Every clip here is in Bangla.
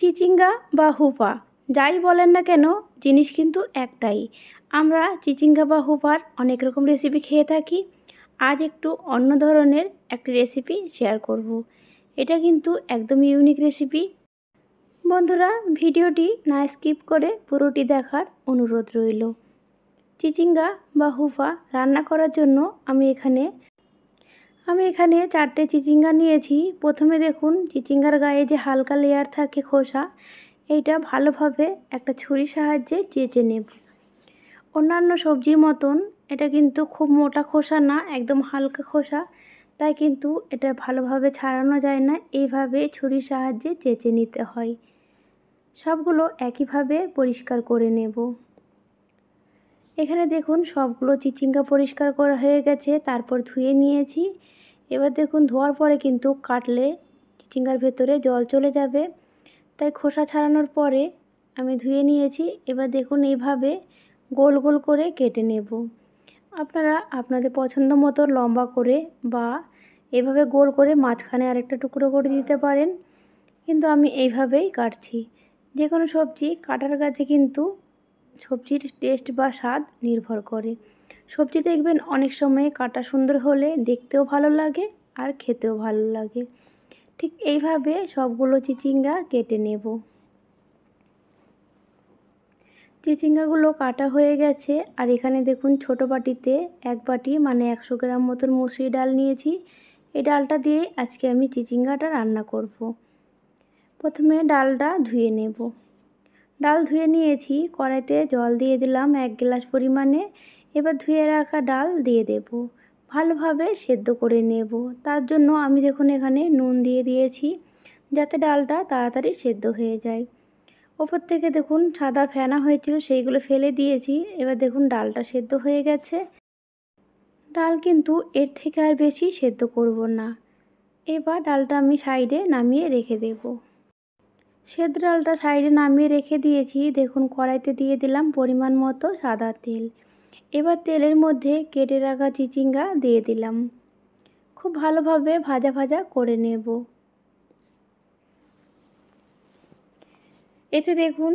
চিচিঙ্গা বা হুপা যাই বলেন না কেন জিনিস কিন্তু একটাই। আমরা চিচিঙ্গা বা হুপার অনেক রকম রেসিপি খেয়ে থাকি। আজ একটু অন্য ধরনের একটা রেসিপি শেয়ার করব। এটা কিন্তু একদম ইউনিক রেসিপি। বন্ধুরা, ভিডিওটি না স্কিপ করে পুরোটি দেখার অনুরোধ রইল। চিচিঙ্গা বা হুপা রান্না করার জন্য আমি এখানে 4টে চিচিঙ্গা নিয়েছি। প্রথমে দেখুন চিচিঙ্গার গায়ে যে হালকা লেয়ার থাকে খোসা, এইটা ভালোভাবে একটা ছুরির সাহায্যে চেঁচে নেব। অন্যান্য সবজির মতন এটা কিন্তু খুব মোটা খোসা না, একদম হালকা খোসা, তাই কিন্তু এটা ভালোভাবে ছাড়ানো যায় না। এইভাবে ছুরির সাহায্যে চেঁচে নিতে হয়। সবগুলো একইভাবে পরিষ্কার করে নেব। এখানে দেখুন সবগুলো চিচিঙ্গা পরিষ্কার করা হয়ে গেছে, তারপর ধুয়ে নিয়েছি। এবার দেখুন ধোয়ার পরে কিন্তু কাটলে চিচিঙ্গার ভেতরে জল চলে যাবে, তাই খোসা ছাড়ানোর পরে আমি ধুয়ে নিয়েছি। এবার দেখুন এইভাবে গোল গোল করে কেটে নেব। আপনারা আপনাদের পছন্দ মতো লম্বা করে বা এভাবে গোল করে মাঝখানে আরেকটা টুকরো করে দিতে পারেন, কিন্তু আমি এইভাবেই কাটছি। যে কোনো সবজি কাটার কাছে কিন্তু সবজির টেস্ট বা স্বাদ নির্ভর করে। সবজি দেখবেন অনেক সময় কাটা সুন্দর হলে দেখতেও ভালো লাগে আর খেতেও ভালো লাগে। ঠিক এইভাবে সবগুলো চিচিঙ্গা কেটে নেব। চিচিঙ্গাগুলো কাটা হয়ে গেছে। আর এখানে দেখুন ছোটো বাটিতে 1 বাটি মানে 100 গ্রাম মতন মুসুরি ডাল নিয়েছি। এই ডালটা দিয়ে আজকে আমি চিচিঙ্গাটা রান্না করব। প্রথমে ডালটা ধুয়ে নেব। ডাল ধুয়ে নিয়েছি, কড়াইতে জল দিয়ে দিলাম 1 গ্লাস পরিমাণে। এবার ধুয়ে রাখা ডাল দিয়ে দেব, ভালোভাবে সেদ্ধ করে নেব। তার জন্য আমি দেখুন এখানে নুন দিয়ে দিয়েছি, যাতে ডালটা তাড়াতাড়ি সেদ্ধ হয়ে যায়। ওপর থেকে দেখুন সাদা ফেনা হয়েছিল, সেইগুলো ফেলে দিয়েছি। এবার দেখুন ডালটা সেদ্ধ হয়ে গেছে। ডাল কিন্তু এর থেকে আর বেশি সেদ্ধ করব না। এবার ডালটা আমি সাইডে নামিয়ে রেখে দেব। সেদ্ধ ডালটা সাইডে নামিয়ে রেখে দিয়েছি। দেখুন কড়াইতে দিয়ে দিলাম পরিমাণ মতো সাদা তেল। এবার তেলের মধ্যে কেটে রাখা চিচিঙ্গা দিয়ে দিলাম। খুব ভালোভাবে ভাজা ভাজা করে নেব। এতে দেখুন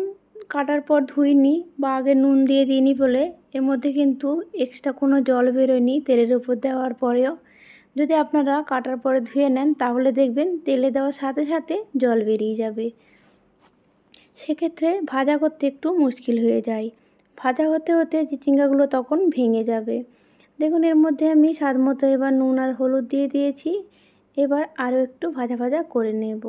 কাটার পর ধুইনি বা আগে নুন দিয়ে দিইনি বলে এর মধ্যে কিন্তু এক্সট্রা কোনো জল বেরোয়নি তেলের উপর দেওয়ার পরেও। যদি আপনারা কাটার পরে ধুয়ে নেন তাহলে দেখবেন তেলে দেওয়ার সাথে সাথে জল বেরিয়ে যাবে। সেক্ষেত্রে ভাজা করতে একটু মুশকিল হয়ে যায়। ভাজা হতে হতে চিচিঙ্গাগুলো তখন ভেঙে যাবে। দেখুন এর মধ্যে আমি স্বাদ মতো এবার নুন আর হলুদ দিয়ে দিয়েছি। এবার আরও একটু ভাজা ভাজা করে নেব।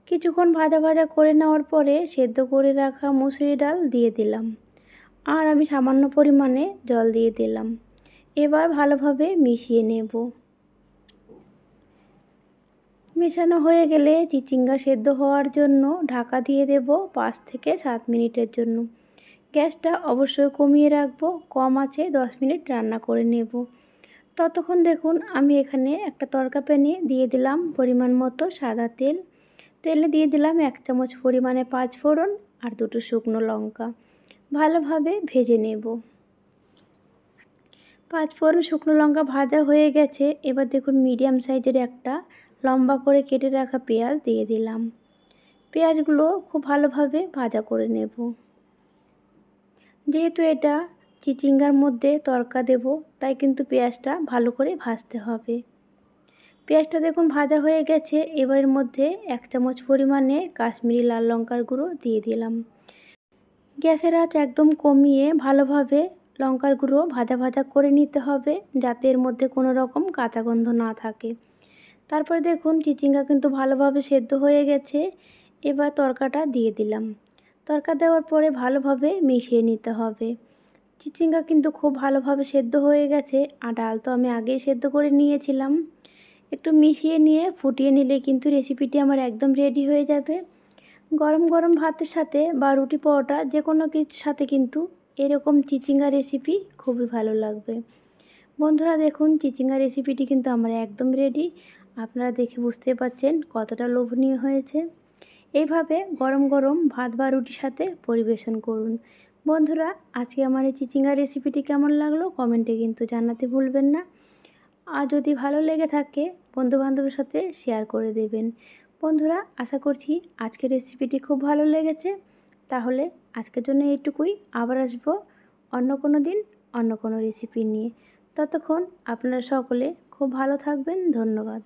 কিছুক্ষণ ভাজা ভাজা করে নেওয়ার পরে সেদ্ধ করে রাখা মুসুরি ডাল দিয়ে দিলাম, আর আমি সামান্য পরিমাণে জল দিয়ে দিলাম। এবার ভালোভাবে মিশিয়ে নেব। মেশানো হয়ে গেলে চিচিঙ্গা সেদ্ধ হওয়ার জন্য ঢাকা দিয়ে দেব 5 থেকে 7 মিনিটের জন্য। গ্যাসটা অবশ্যই কমিয়ে রাখবো, কম আঁচে 10 মিনিট রান্না করে নেব। ততক্ষণ দেখুন আমি এখানে একটা তড়কা প্যানে দিয়ে দিলাম পরিমাণ মতো সাদা তেল। তেলে দিয়ে দিলাম 1 চামচ পরিমাণে 5 ফোড়ন আর 2টো শুকনো লঙ্কা। ভালোভাবে ভেজে নেব। 5 ফোড়ন শুকনো লঙ্কা ভাজা হয়ে গেছে। এবার দেখুন মিডিয়াম সাইজের একটা লম্বা করে কেটে রাখা পেঁয়াজ দিয়ে দিলাম। পেঁয়াজগুলো খুব ভালোভাবে ভাজা করে নেব। যেহেতু এটা চিচিঙ্গার মধ্যে তড়কা দেব, তাই কিন্তু পেঁয়াজটা ভালো করে ভাজতে হবে। পেঁয়াজটা দেখুন ভাজা হয়ে গেছে। এবারের মধ্যে 1 চামচ পরিমাণে কাশ্মীরি লাল লঙ্কার গুঁড়ো দিয়ে দিলাম। গ্যাসের আঁচ একদম কমিয়ে ভালোভাবে লঙ্কার গুঁড়ো ভাজা ভাজা করে নিতে হবে, যাতে এর মধ্যে কোনো রকম কাঁচা গন্ধ না থাকে। তারপরে দেখুন চিচিঙ্গা কিন্তু ভালোভাবে সেদ্ধ হয়ে গেছে। এবার তড়কাটা দিয়ে দিলাম। তড়কা দেওয়ার পরে ভালোভাবে মিশিয়ে নিতে হবে। চিচিঙ্গা কিন্তু খুব ভালোভাবে সেদ্ধ হয়ে গেছে, আর ডাল তো আমি আগেই সেদ্ধ করে নিয়েছিলাম। একটু মিশিয়ে নিয়ে ফুটিয়ে নিলে কিন্তু রেসিপিটি আমার একদম রেডি হয়ে যাবে। গরম গরম ভাতের সাথে বা রুটি পরোটা যে কোনো কিছুর সাথে কিন্তু এরকম চিচিঙ্গা রেসিপি খুবই ভালো লাগবে। বন্ধুরা দেখুন চিচিঙ্গা রেসিপিটি কিন্তু আমার একদম রেডি। আপনারা দেখে বুঝতে পারছেন কতটা লোভনীয় হয়েছে। এইভাবে গরম গরম ভাত বা রুটির সাথে পরিবেশন করুন। বন্ধুরা, আজকে আমার এই চিচিঙ্গা রেসিপিটি কেমন লাগলো কমেন্টে কিন্তু জানাতে ভুলবেন না। আর যদি ভালো লেগে থাকে বন্ধুবান্ধবের সাথে শেয়ার করে দেবেন। বন্ধুরা, আশা করছি আজকের রেসিপিটি খুব ভালো লেগেছে। তাহলে আজকের জন্য এইটুকুই। আবার আসবো অন্য কোনো দিন অন্য কোনো রেসিপি নিয়ে। ততক্ষণ আপনারা সকলে খুব ভালো থাকবেন। ধন্যবাদ।